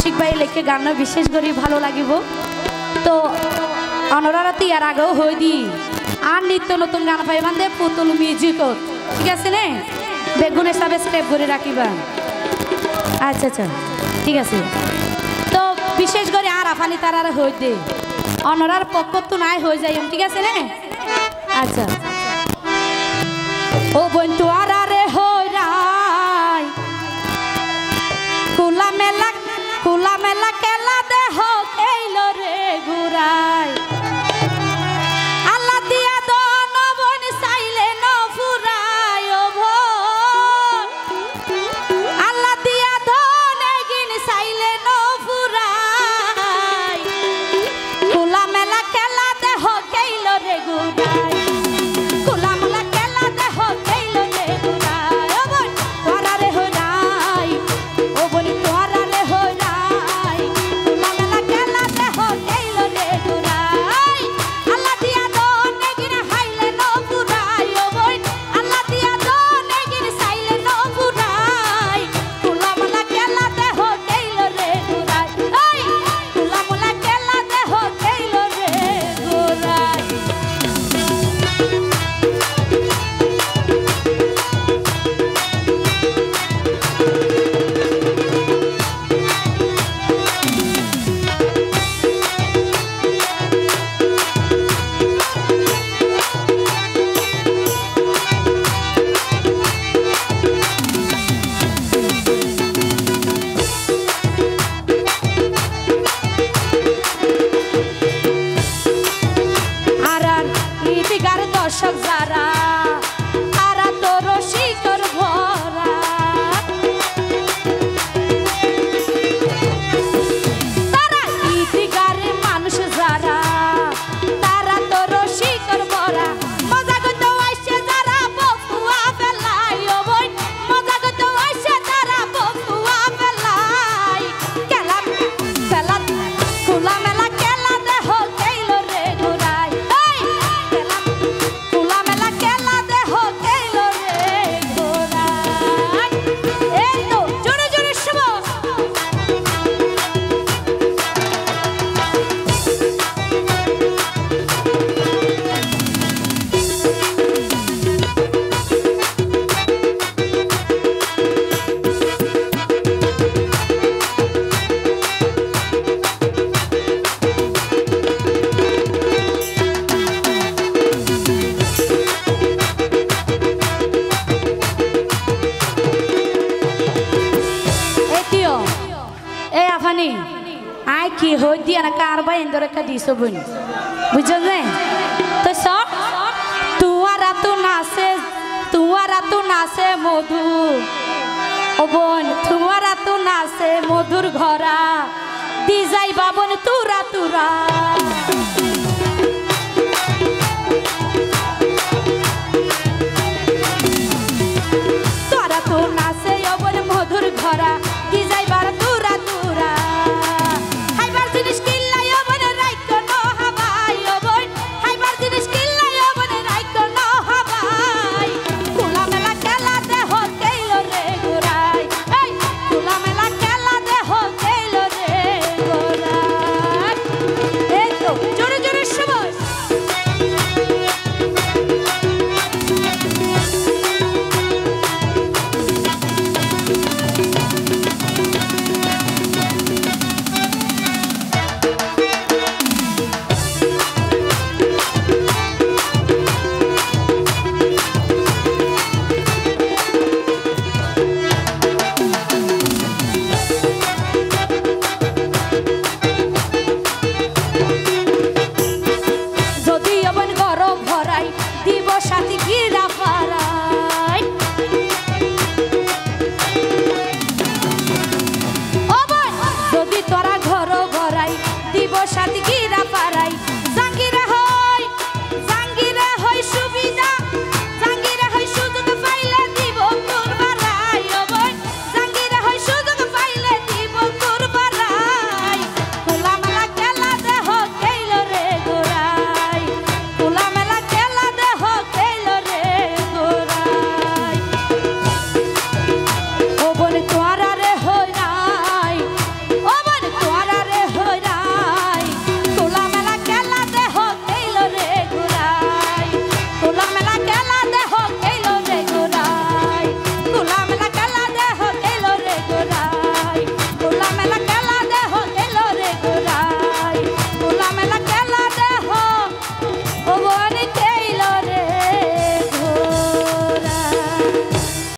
আশিক ভাই লেখে গান বিশেষ করে ভালো লাগিব তো অনরারাতি আর আগেও হয়ে দি আর নিত্য নতুন গান পাইবান দে পুতুল মিউজিক ঠিক আছে নে বেগুন হিসাবে স্টেপ করে রাখিবা আচ্ছা আচ্ছা ঠিক আছে তো বিশেষ করে আর আফানি তার আর হয়ে দে অনরার পক্ষ তো নাই হয়ে যাই ঠিক আছে নে আচ্ছা ও বোন তো আর আরে হই রাই কুলা মেলা কেলা দেহ কেইলো রে গুরাই আল্লাহ দিয়া দন বোন চাইলে ন ফুরাই ও বোন আল্লাহ দিয়া দন এগিন চাইলে ন ফুরাই কুলা মেলা কেলা দেহ কেইলো রে গুরাই দর্শক যারা তারা তো রসিকর ভরা তারা ইতিগারে মানুষ যারা তারা তো রসিকর ভরা মজা করতে আইসে যারা বকুয়া ফেলাই ও বই মজা করতে আইসে যারা বকুয়া ফেলাই খেলা খেলা খোলা মেলা খেলা দেহ কেইলো রে ঘুরাই আই কি হই দিয়া না কারবা এন্দরে কা দিছো বনি বুঝছ না তো সব তুয়ারা তো নাচে মধু ও বোন তুয়ারা তো নাচে মধুর ঘরা দি যাই বাবন তুরা